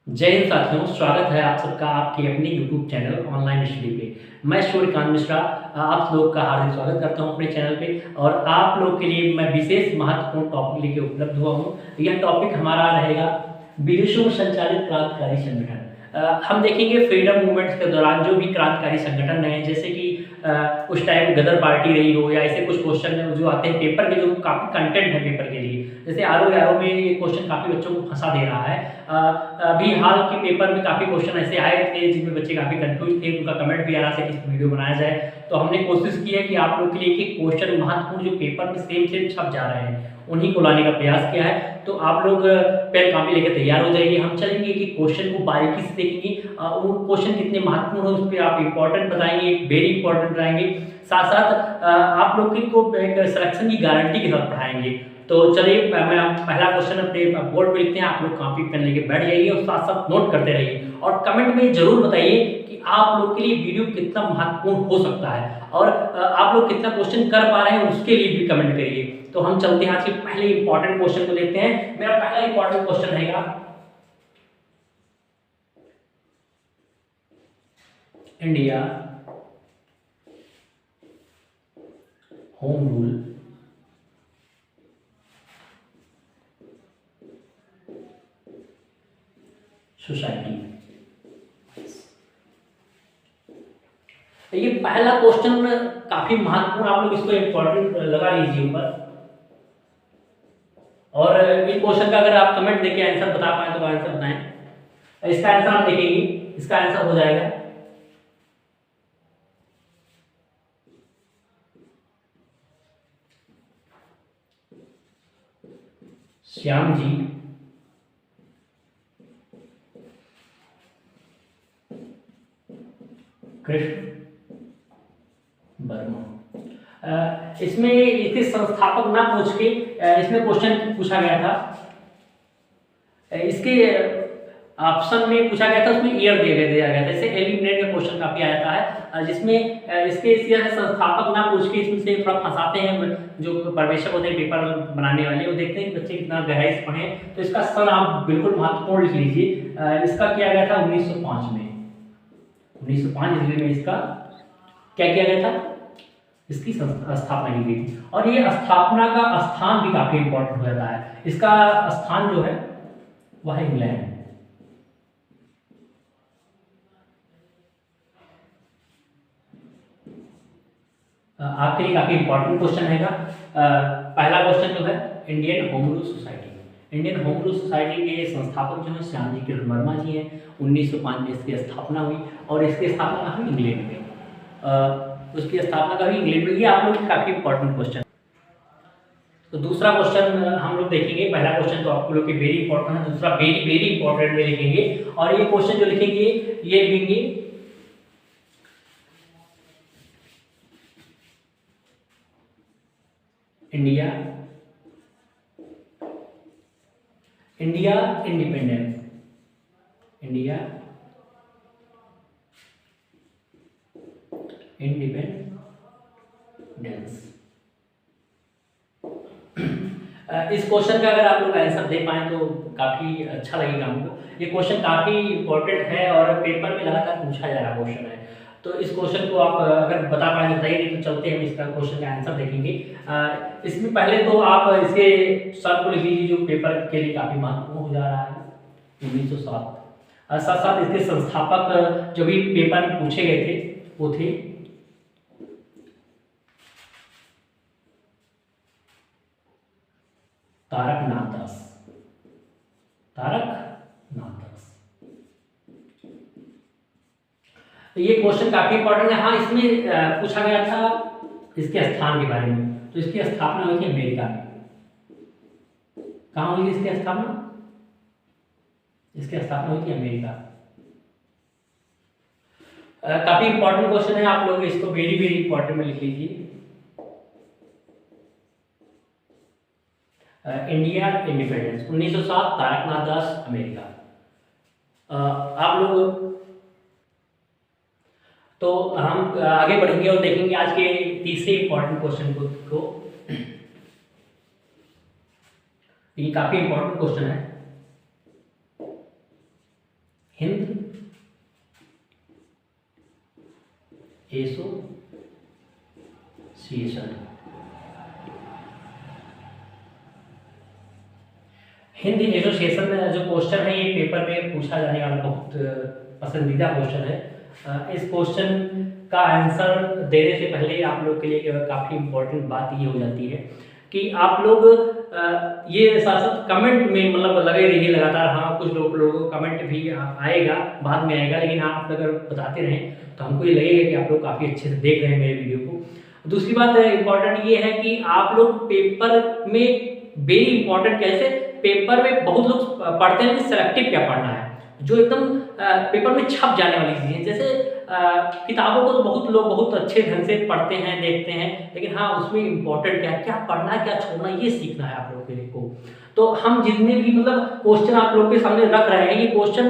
जय हिंद साथियों, स्वागत है आप सबका आपके अपने YouTube चैनल ऑनलाइन स्टडी पे। मैं सूर्यकांत मिश्रा आप लोग का हार्दिक स्वागत करता हूं अपने चैनल पे। और आप लोग के लिए मैं विशेष महत्वपूर्ण टॉपिक लेके उपलब्ध हुआ हूं। यह टॉपिक हमारा रहेगा विदेशों में संचालित क्रांतिकारी संगठन। हम देखेंगे फ्रीडम मूवमेंट्स के दौरान जो भी क्रांतिकारी संगठन रहे, जैसे कि उस टाइम गदर पार्टी रही हो, या ऐसे कुछ क्वेश्चन जो आते हैं पेपर के, जो काफ़ी कंटेंट है पेपर के लिए। जैसे आर में ये क्वेश्चन काफ़ी बच्चों को फंसा दे रहा है। अभी हाल के पेपर में काफ़ी क्वेश्चन ऐसे आए थे जिनमें बच्चे काफ़ी कंफ्यूज थे, उनका कमेंट भी आ रहा था कि इस पर वीडियो बनाया जाए। तो हमने कोशिश की है कि आप लोग के लिए एक क्वेश्चन महत्वपूर्ण जो पेपर में सेम सेम छप जा रहे हैं उन्हीं को लाने का प्रयास किया है। तो आप लोग पेन कॉपी लेकर तैयार हो जाइए। हम चलेंगे कि क्वेश्चन को बारीकी से देखेंगे, वो क्वेश्चन कितने महत्वपूर्ण है उस पर आप इंपॉर्टेंट बताएंगे, वेरी इंपॉर्टेंट बताएंगे। साथ साथ आप लोग को एक सिलेक्शन की गारंटी के साथ पढ़ाएंगे। तो चलिए, मैं पहला क्वेश्चन अपने बोर्ड पे लिखते हैं, आप लोग कॉपी पेन लेके बैठ जाइए और साथ साथ नोट करते रहिए। और कमेंट में जरूर बताइए कि आप लोग के लिए वीडियो कितना महत्वपूर्ण हो सकता है, और आप लोग कितना क्वेश्चन कर पा रहे हैं उसके लिए भी कमेंट करिए। तो हम चलते हैं आज के पहले इंपॉर्टेंट क्वेश्चन को देखते हैं। मेरा पहला इंपॉर्टेंट क्वेश्चन रहेगा, इंडिया होम रूल सोसाइटी। ये पहला क्वेश्चन काफी महत्वपूर्ण, आप लोग इसको इंपॉर्टेंट लगा लीजिए ऊपर। और इस क्वेश्चन का अगर आप कमेंट देके आंसर बता पाए तो आंसर बताएं। इसका आंसर आप देखेंगे, इसका आंसर हो जाएगा श्याम जी कृष्ण वर्मा। इसमें इसके संस्थापक ना पूछ के इसमें क्वेश्चन पूछा गया था। इसके ऑप्शन में पूछा गया था, उसमें ईयर दिया गया था। इससे एलिमिनेट का क्वेश्चन काफी आता है, जिसमें इसके संस्थापक ना पूछ के इसमें से थोड़ा फंसाते हैं जो पर्यवेक्षक होते हैं पेपर बनाने वाले। वो देखते हैं कि बच्चे कितना गहराई से पढ़े। तो इसका सन आप बिल्कुल महत्वपूर्ण लिख लीजिए। इसका किया गया था 1905 में। 1905 ईस्वी में इसका क्या किया गया था, इसकी स्थापना की गई थी। और ये स्थापना का स्थान भी काफी इंपॉर्टेंट हो जाता है। इसका स्थान जो है वह इंग्लैंड। आपके लिए काफी इंपॉर्टेंट क्वेश्चन रहेगा। पहला क्वेश्चन जो है, Indian home rule society. Indian home rule society के संस्थापक जो है श्याम जी कृष्ण वर्मा जी हैं। 1905 में इसकी स्थापना हुई, और इसकी स्थापना हुई इंग्लैंड में। उसकी स्थापना का भी इंग्लैंड में। ये आप लोग काफी इंपॉर्टेंट क्वेश्चन। तो दूसरा क्वेश्चन हम लोग देखेंगे। पहला क्वेश्चन तो आप लोग के वेरी इंपॉर्टेंट है, दूसरा वेरी वेरी इंपॉर्टेंट में लिखेंगे। और ये क्वेश्चन जो लिखेंगे ये लिखेंगे इंडिया इंडिपेंडेंस। India independence. इस क्वेश्चन का अगर आप लोग आंसर दे पाए तो काफी अच्छा लगेगा हमको। ये क्वेश्चन काफी इंपॉर्टेंट है और पेपर में लगातार पूछा जा रहा क्वेश्चन है। तो इस क्वेश्चन को आप अगर बता पाए बताइए, नहीं तो चलते हैं इसका क्वेश्चन का आंसर देखेंगे। इसमें पहले तो आप इसके सर को लिख लीजिए जो पेपर के लिए काफी महत्वपूर्ण हो जा रहा है, 1907। साथ साथ इसके संस्थापक जो भी पेपर में पूछे गए थे वो थे तारकनाथ दास। तारकनाथ दास। तो ये क्वेश्चन काफी इंपॉर्टेंट है। हाँ, इसमें पूछा गया था इसके स्थान के बारे में। तो इसकी स्थापना हुई थी अमेरिका में। कहाँ हुई थी इसकी स्थापना? इसकी स्थापना हुई थी अमेरिका। काफी इंपॉर्टेंट क्वेश्चन है, आप लोग इसको वेरी वेरी इंपॉर्टेंट में लिख लीजिए। इंडिया इंडिपेंडेंस 1907, तारकनाथ दास, अमेरिका। आप लोग तो हम आगे बढ़ेंगे और देखेंगे आज के तीसरे इंपॉर्टेंट क्वेश्चन को। ये काफी इंपॉर्टेंट क्वेश्चन है। हिंदी एसोसिएशन में जो क्वेश्चन है ये पेपर में पूछा जाने वाला बहुत पसंदीदा क्वेश्चन है। इस क्वेश्चन का आंसर देने से पहले आप लोग के लिए काफ़ी इम्पोर्टेंट बात ये हो जाती है कि आप लोग ये साथ साथ कमेंट में मतलब लगे रहिए लगातार। हाँ, कुछ लोगों को कमेंट भी आएगा, बाद में आएगा, लेकिन हाँ आप अगर बताते रहें तो हमको ये लगेगा कि आप लोग काफ़ी अच्छे से देख रहे हैं मेरे वीडियो को। दूसरी बात इम्पॉर्टेंट ये है कि आप लोग पेपर में वेरी इंपॉर्टेंट कैसे पेपर में बहुत लोग पढ़ते हैं कि सेलेक्टिव क्या पढ़ना है, जो एकदम पेपर में छप जाने वाली चीज़ें। जैसे किताबों को तो बहुत लोग बहुत अच्छे ढंग से पढ़ते हैं, देखते हैं, लेकिन हाँ उसमें इंपॉर्टेंट क्या है, क्या पढ़ना है, क्या छोड़ना है, ये सीखना है आप लोगों को। तो हम जितने भी मतलब क्वेश्चन आप लोग के सामने रख रहे हैं, ये क्वेश्चन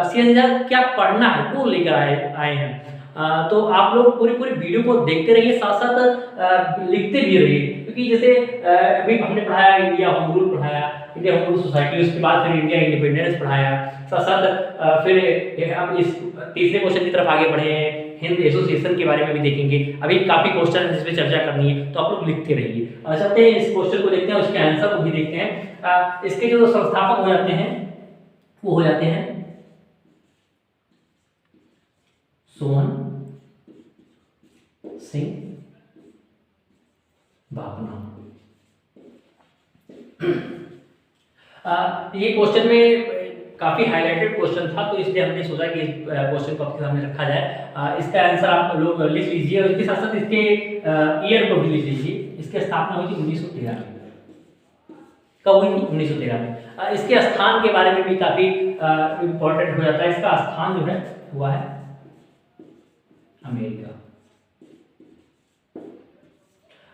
सीधा क्या पढ़ना है वो लेकर आए हैं। तो आप लोग पूरी पूरी वीडियो को देखते रहिए, साथ साथ लिखते भी रहिए, क्योंकि जैसे अभी हमने पढ़ाया इंडिया होम रूल पढ़ाया, इंडिया होम रूल सोसाइटी, उसके बाद फिर इंडिया इंडिपेंडेंस पढ़ाया, साथ साथ फिर हम इस तीसरे क्वेश्चन की तरफ आगे बढ़े हैं, हिंद एसोसिएशन के बारे में भी देखेंगे। अभी काफी क्वेश्चन है जिसपे चर्चा करनी है, तो आप लोग लिखते रहिए। चलते हैं इस क्वेश्चन को देखते हैं, उसके आंसर को भी देखते हैं। इसके जो संस्थापक हो जाते हैं वो हो जाते हैं सोहन सिंह भाभना। ये क्वेश्चन में काफी हाईलाइटेड क्वेश्चन था, तो इसलिए हमने सोचा कि इस क्वेश्चन को आपके सामने रखा जाए। इसका आंसर आप लोग लिख लीजिए, और इसके साथ साथ इसके ईयर को भी लिख लीजिए। इसकी स्थापना हुई थी 1913 में। कब हुई थी? 1913 में। इसके स्थान के बारे में भी काफी इंपॉर्टेंट हो जाता है। इसका स्थान जो है हुआ है अमेरिका।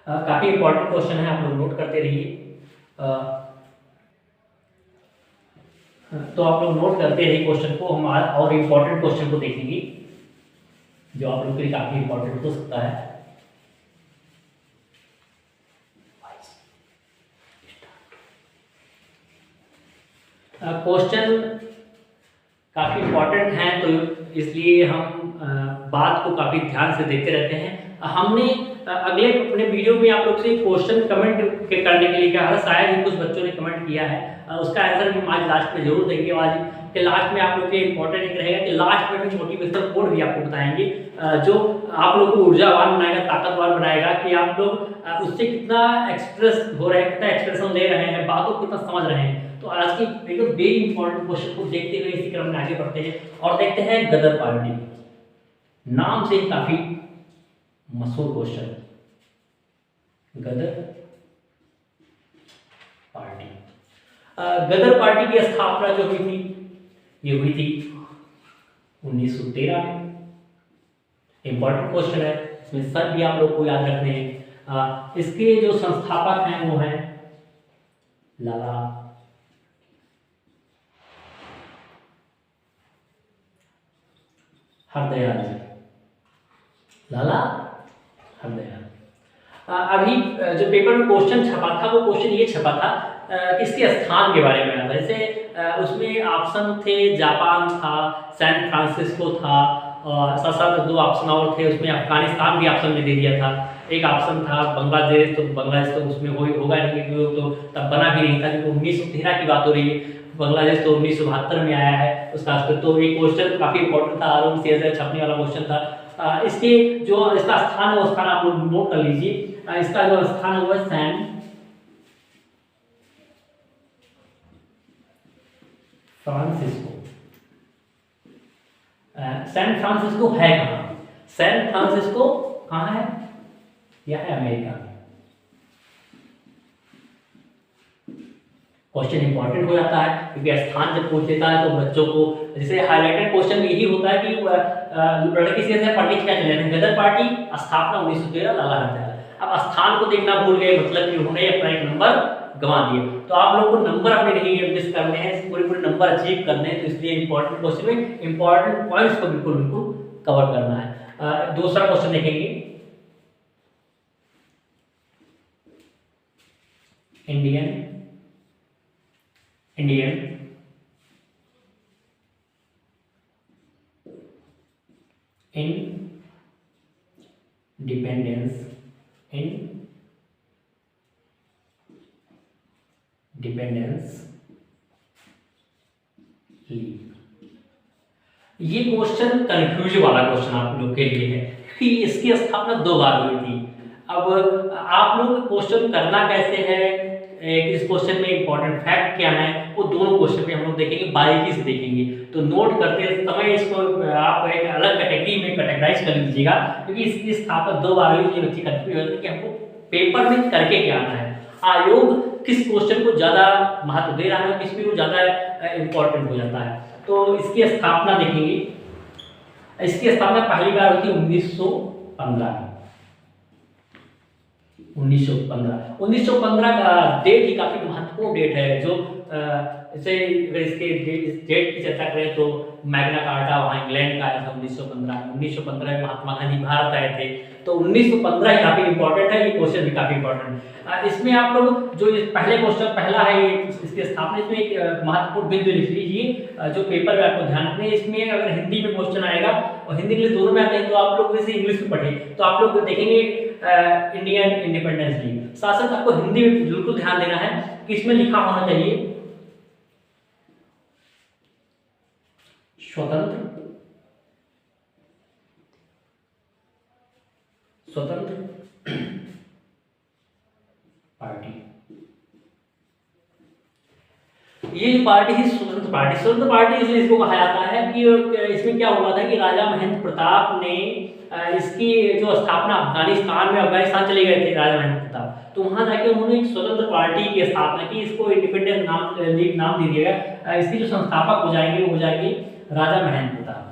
काफी इंपॉर्टेंट क्वेश्चन है, आप लोग नोट करते रहिए। तो आप लोग नोट करते रहिए क्वेश्चन को, हम और इम्पोर्टेंट क्वेश्चन को देखेंगे जो आप लोग के लिए काफी इंपॉर्टेंट हो सकता है। क्वेश्चन काफी इंपॉर्टेंट हैं, तो इसलिए हम बात को काफी ध्यान से देखते रहते हैं। हमने अगले अपने वीडियो में आप लोग से क्वेश्चन कमेंट करने के लिए कहा, शायद ही कुछ बच्चों ने कमेंट किया है, उसका आंसर हम आज लास्ट में जरूर देंगे। आज के लास्ट में आप लोग के इंपॉर्टेंट एक रहेगा कि लास्ट में भी मोटिवेशनल कोड भी आपको बताएंगे, जो आप लोग को ऊर्जावान बनाएगा, ताकतवर बनाएगा, कि आप लोग उससे कितना एक्सप्रेस हो रहे हैं, कितना एक्सप्रेशन दे रहे हैं, बातों को कितना समझ रहे हैं। तो आज की एकदम वेरी इंपॉर्टेंट क्वेश्चन को देखते हुए इसी क्रम में आगे बढ़ते हैं और देखते हैं गदर पार्टी। नाम से काफी मशहूर क्वेश्चन, गदर पार्टी। गदर पार्टी की स्थापना जो हुई थी, ये हुई थी 1913 में। इंपॉर्टेंट क्वेश्चन है, इसमें सब भी आप लोग को याद रखने हैं। इसके जो संस्थापक हैं वो हैं लाला हरदयाल जी, लाला हरदयाल। अभी जो पेपर में क्वेश्चन छपा था वो क्वेश्चन ये छपा था किसके स्थान के बारे में आता है। जैसे उसमें ऑप्शन थे, जापान था, सैन फ्रांसिस्को था, और साथ साथ दो ऑप्शन और थे, उसमें अफगानिस्तान भी ऑप्शन में दे दिया था। एक ऑप्शन था बांग्लादेश, तो बांग्लादेश तो उसमें होगा नहीं, क्योंकि वो तो तब बना भी नहीं था, क्योंकि 1913 की बात हो रही है। बांग्लादेश तो 1972 में आया है उसका। तो ये क्वेश्चन काफी इंपॉर्टेंट था, आरओ सीएस छपने वाला क्वेश्चन था। इसके जो इसका स्थान है वो स्थान आप लोग नोट कर लीजिए। इसका जो स्थान है वो सैन फ्रांसिस्को। सैन फ्रांसिस्को है कहाँ? सैन फ्रांसिस्को कहाँ है? यह है अमेरिका में। क्वेश्चन इंपॉर्टेंट हो जाता है, क्योंकि स्थान जब पूछ लेता है तो बच्चों को, जैसे हाईलाइटेड क्वेश्चन में यही होता है कि लड़की से पढ़ के क्या चले जाते हैं। गदर पार्टी स्थापना 1913, लाला हरदयाल। अब स्थान को देखना भूल गए, मतलब कि उन्होंने अपना एक नंबर गंवा दिए। तो आप लोग को नंबर अपने नहीं मिस करने हैं, पूरे पूरे नंबर अचीव करने हैं, तो इसलिए इंपॉर्टेंट क्वेश्चन में इंपॉर्टेंट पॉइंट्स को बिल्कुल बिल्कुल कवर करना है। दूसरा क्वेश्चन देखेंगे, इंडियन इंडिपेंडेंस लीग। ये क्वेश्चन कंफ्यूज वाला क्वेश्चन आप लोग के लिए है कि इसकी स्थापना 2 बार हुई थी। अब आप लोग क्वेश्चन करना कैसे है, इस क्वेश्चन में इंपॉर्टेंट फैक्ट क्या है, वो दोनों क्वेश्चन पे हम लोग देखेंगे, बारीकी से देखेंगे। तो नोट करते समय इसको आप एक अलग कैटेगरी में कैटेगराइज कर लीजिएगा, क्योंकि इसकी स्थापना 2 बार हुई थी। बच्चे कंफ्यूज होते हैं कि हमको पेपर में करके क्या आना है, आयोग किस क्वेश्चन को ज़्यादा महत्व दे रहा है, किस पे वो ज़्यादा इंपॉर्टेंट हो जाता है। तो इसकी स्थापना देखेंगे। इसकी स्थापना पहली बार हुई थी 1915 में। 1915 का डेट ही काफी महत्वपूर्ण डेट है। जो जैसे इसके डेट की चर्चा करें तो मैग्ना कार्टा वहाँ इंग्लैंड का आया था 1915 में। 1915 में महात्मा गांधी भारत आए थे। तो 1915 ही काफी इंपॉर्टेंट है, ये क्वेश्चन भी काफी इंपॉर्टेंट है। इसमें आप लोग जो पहले क्वेश्चन पहला है इसके स्थापना, इसमें एक महत्वपूर्ण बिंदु लिख लीजिए जो पेपर में आपको ध्यान रखना है। इसमें अगर हिंदी में क्वेश्चन आएगा और हिंदी इंग्लिश दोनों में आते हैं तो आप लोग वैसे इंग्लिश में पढ़े तो आप लोग देखेंगे इंडियन इंडिपेंडेंस लीग। साथ साथ आपको हिंदी में बिल्कुल ध्यान देना है कि इसमें लिखा होना चाहिए स्वतंत्र पार्टी। ये जो पार्टी थी स्वतंत्र पार्टी इसलिए इसको कहा जाता है कि इसमें क्या हुआ था कि राजा महेंद्र प्रताप ने इसकी जो स्थापना अफगानिस्तान चले गए थे राजा महेंद्र प्रताप। तो वहां जाके उन्होंने एक स्वतंत्र पार्टी की स्थापना की, इसको इंडिपेंडेंस लीग नाम दे दिया गया। इसके जो संस्थापक हो जाएंगे वो हो जाएंगे राजा महेंद्र प्रताप।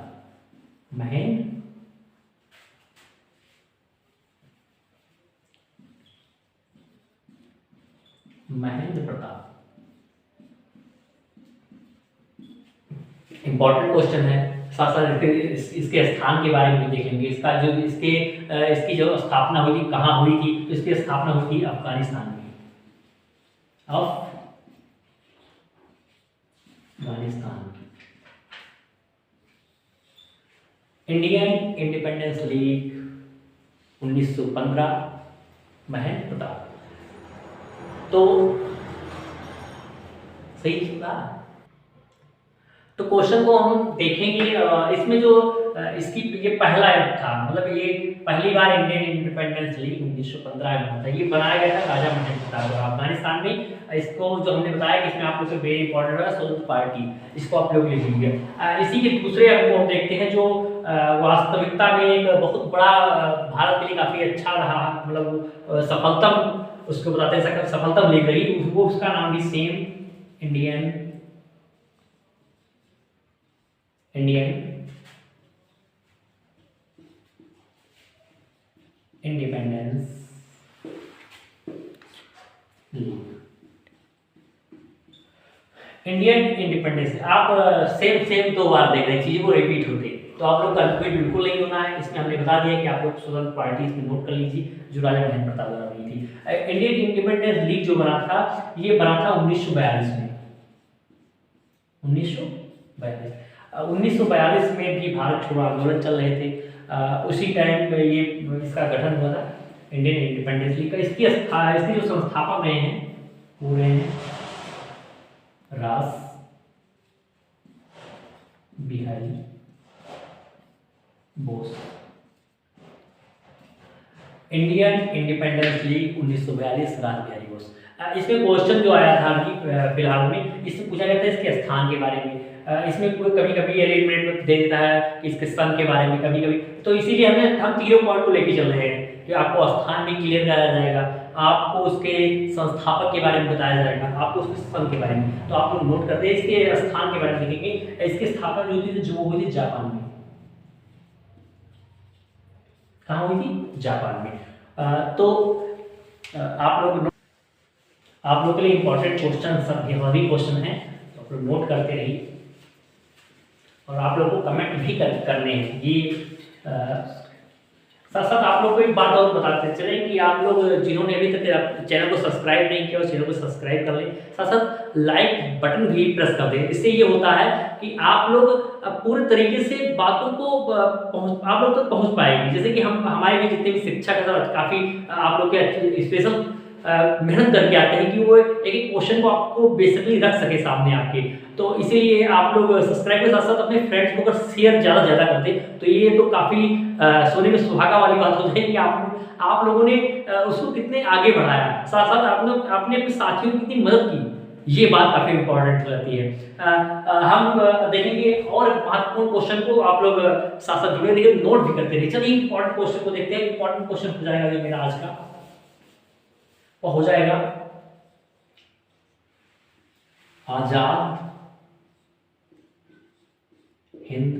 महेंद्र प्रताप। इंपॉर्टेंट क्वेश्चन है। साथ साथ इसके स्थान के बारे में भी देखेंगे। इसका जो इसकी जो स्थापना हुई थी कहाँ हुई थी, तो इसकी स्थापना हुई थी अफगानिस्तान में। Indian independence league 1915 Mahendra Pratap. तो सही सुना। तो क्वेश्चन को हम देखेंगे। इसमें जो इसकी ये पहला था, मतलब ये पहली बार इंडियन इंडिपेंडेंस लीग 1915 में होता है। ये बनाया गया था राजा महेंद्र प्रताप अफगानिस्तान में। इसको जो हमने बताया कि इसमें आप लोग को वेरी इंपॉर्टेंट है स्वतंत्र पार्टी, इसको आप लोग लिख लीजिए। इसी के दूसरे अंक को हम देखते हैं जो वास्तविकता में एक बहुत बड़ा भारत के लिए काफी अच्छा रहा, मतलब सफलतम उसको बताते हैं, सफलतम लीग रही वो, उसका नाम भी same Indian independence league. Indian independence आप सेम 2 बार देख रहे हैं, चीजें को रिपीट होते, तो आप लोग कंफ्यूज बिल्कुल नहीं होना है। इसमें हमने बता दिया कि आप लोग स्वतंत्र पार्टी इसमें नोट कर लीजिए जो राजा महेंद्र प्रताप द्वारा बनी थी। इंडियन इंडिपेंडेंस लीग जो बना था ये बना था 1942 में। 1942 में भी भारत छोड़ो आंदोलन चल रहे थे। उसी टाइम ये इसका गठन हुआ था इंडियन इंडिपेंडेंस लीग का। इसकी जो संस्थापक रहे हैं वो रहे हैं रास Bihari Bose. Indian independence league 1942 रास बिहारी बोस। इसमें क्वेश्चन जो आया था कि फिलहाल में इसमें पूछा गया था इसके स्थान के बारे में। इसमें कभी कभी एलिमेंट में दे देता है कि इसके सन के बारे में, कभी कभी तो इसीलिए हम तीनों पॉइंट को लेके चल रहे हैं कि आपको स्थान भी क्लियर कराया जाएगा, आपको उसके संस्थापक के बारे में बताया जाएगा, आपको उसके सन के बारे में। तो आप लोग नोट करते हैं इसके स्थान के बारे में देखेंगे। इसकी स्थापना जो थी जो हुई थी जापान में। कहाँ हुई थी? जापान में। तो आप लोग के लिए इंपॉर्टेंट क्वेश्चन सब हेवी क्वेश्चन है, तो आप लोग नोट करते रहिए और आप लोगों को कमेंट भी करने हैं। ये साथ साथ आप लोग को एक बात और बताते चले कि आप लोग जिन्होंने अभी तक चैनल को सब्सक्राइब नहीं किया, चैनल को सब्सक्राइब कर लें, साथ साथ लाइक बटन भी प्रेस कर दें। इससे ये होता है कि आप लोग पूरे तरीके से बातों को आप लोग तक पहुंच पाएंगे। जैसे कि हम हमारे भी जितने भी शिक्षक हैं काफ़ी आप लोग के स्पेशल मेहनत करके आते हैं कि वो एक एक क्वेश्चन को आपको बेसिकली रख सके सामने आपके। तो इसीलिए आप लोग सब्सक्राइब के साथ साथ अपने फ्रेंड्स को अगर शेयर ज़्यादा से ज़्यादा करते तो ये तो काफ़ी सोने में सुहागा वाली बात हो जाएगी कि आप लोगों ने उसको कितने आगे बढ़ाया, साथ साथ आपने अपने साथियों की कितनी मदद की, ये बात काफ़ी इंपॉर्टेंट हो जाती है। हम देखेंगे और महत्वपूर्ण क्वेश्चन को आप लोग साथ साथ जुड़े रहिए, नोट भी करते रहिए। चलिए इंपॉर्टेंट क्वेश्चन को देखते हैं। इंपॉर्टेंट क्वेश्चन हो जाएगा जो मेरा आज का वो हो जाएगा आजाद हिंद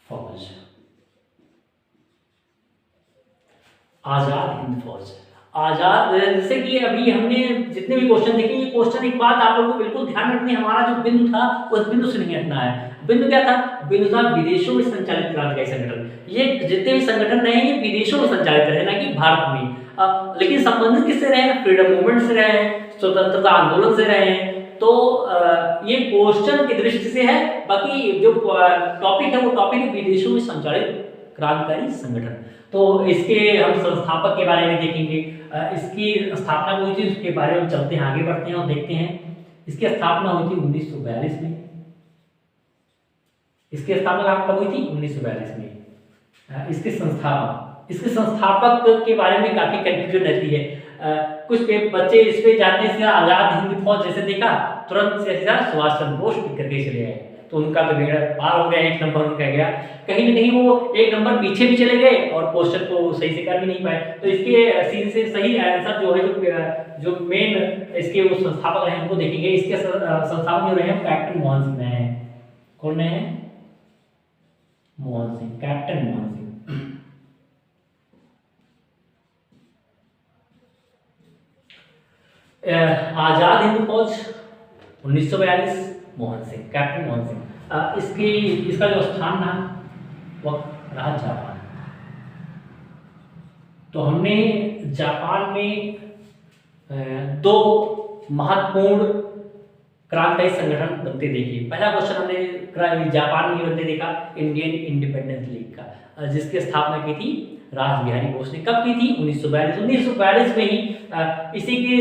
फौज। आजाद हिंद फौज, आजाद, जैसे कि अभी हमने जितने भी क्वेश्चन देखे, ये क्वेश्चन एक बात आप लोगों को बिल्कुल ध्यान रखनी है, हमारा जो बिंदु था उस बिंदु से नहीं हटना है। बिंदु क्या था? बिंदु था विदेशों में संचालित क्रांतिकारी संगठन। ये जितने भी संगठन रहे ये विदेशों में संचालित रहे, ना कि भारत में। लेकिन संबंधित किससे रहे? फ्रीडम मूवमेंट से रहे, स्वतंत्रता आंदोलन से रहे। तो ये क्वेश्चन की दृष्टि से है, बाकी जो टॉपिक है वो टॉपिक है विदेशों में संचालित क्रांतिकारी संगठन। तो इसके हम संस्थापक के बारे में देखेंगे, इसकी स्थापना हुई थी उसके बारे में चलते हैं, आगे बढ़ते हैं और देखते हैं। इसकी स्थापना हुई थी 1942 में। इसकी स्थापना कब हुई थी? 1942 में। इसके संस्थापक के बारे में काफी कंफ्यूजन रहती है। कुछ बच्चे इस पे जाते हैं आजाद हिंद फौज जैसे देखा तुरंत से सुभाष चंद्र बोस टिक करके चले आए, तो उनका तो बेड़ा पार हो गया, एक नंबर उनका गया। कहीं ना कहीं वो एक नंबर पीछे भी चले गए और क्वेश्चन को सही से कर भी नहीं पाए। तो इसके सीन से सही आंसर जो है जो मेन इसके वो संस्थापक रहे उनको देखेंगे। इसके संस्थापक जो रहे कैप्टन मोहन सिंह रहे हैं। कौन है? मोहन सिंह, कैप्टन मोहन सिंह। आजाद हिंद फौज 1942, मोहन सिंह, कैप्टन मोहन सिंह। इसका जो स्थान था वह रहा जापान। तो हमने जापान में दो महत्वपूर्ण क्रांतिकारी संगठन बनते देखे। पहला क्वेश्चन हमने जापान में बनते देखा इंडियन इंडिपेंडेंस लीग का, जिसकी स्थापना की थी रासबिहारी बोस ने। कब की थी? 1942 में ही। इसी के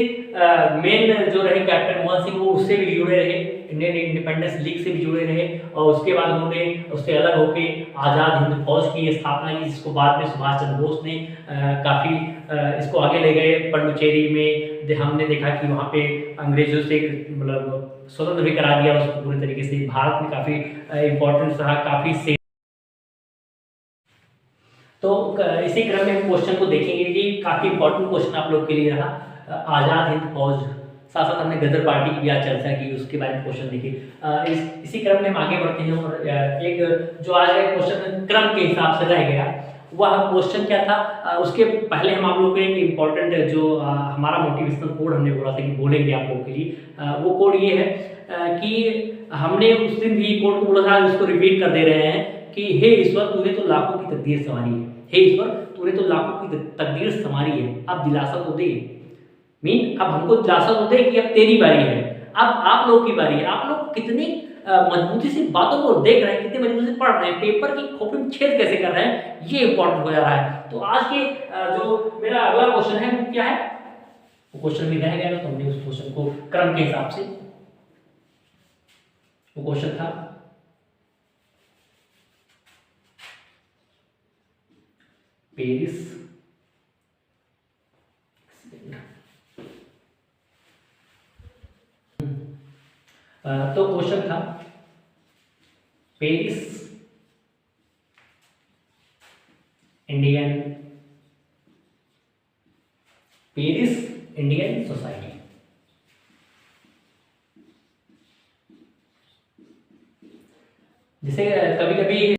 मेन जो रहे कैप्टन मोहन सिंह, वो उससे भी जुड़े रहे, इंडियन इंडिपेंडेंस लीग से भी जुड़े रहे, और उसके बाद उन्होंने उससे अलग होकर आज़ाद हिंद फौज की स्थापना की, जिसको बाद में सुभाष चंद्र बोस ने काफ़ी इसको आगे ले गए। पंडुचेरी में हमने देखा कि वहाँ पे अंग्रेजों से मतलब स्वतंत्र भी करा दिया उसको पूरी तरीके से। भारत में काफ़ी इंपॉर्टेंस रहा, काफ़ी। तो इसी क्रम में हम क्वेश्चन को देखेंगे कि काफ़ी इंपॉर्टेंट क्वेश्चन आप लोग के लिए रहा आज़ाद हिंद फौज। साथ साथ हमने गदर पार्टी की भी आज चर्चा की, उसके बारे में क्वेश्चन देखे। इसी क्रम में हम आगे बढ़ते हैं और एक जो आज का क्वेश्चन क्रम के हिसाब से रह गया वह क्वेश्चन क्या था, उसके पहले हम आप लोग को एक इम्पॉर्टेंट जो हमारा मोटिवेशनल कोड हमने बोला था कि बोलेंगे आप लोग के लिए, वो कोड ये है कि हमने उस दिन भी कोड को बोला था, उसको रिपीट कर दे रहे हैं कि हे ईश्वर तूने तो लाखों की तकदीर संवारी है। हे ईश्वर तूने तो लाखों की तकदीर संवारी है, अब दिलासा तो दे। मीन अब हमको दिलासा तो दे कि अब तेरी बारी है, अब आप लोग की बारी है। आप लोग कितनी मजबूती से बातों को देख रहे हैं, कितनी मजबूती से पढ़ रहे हैं, पेपर की खोपड़ी में छेद कैसे कर रहे हैं, ये इंपॉर्टेंट हो जा रहा है। तो आज के जो मेरा अगला क्वेश्चन है वो क्या है, वो क्वेश्चन भी रह गया, तो हमने उस क्वेश्चन को क्रम के हिसाब से, वो क्वेश्चन था पेरिस तो क्वेश्चन था पेरिस इंडियन सोसाइटी। जैसे कभी कभी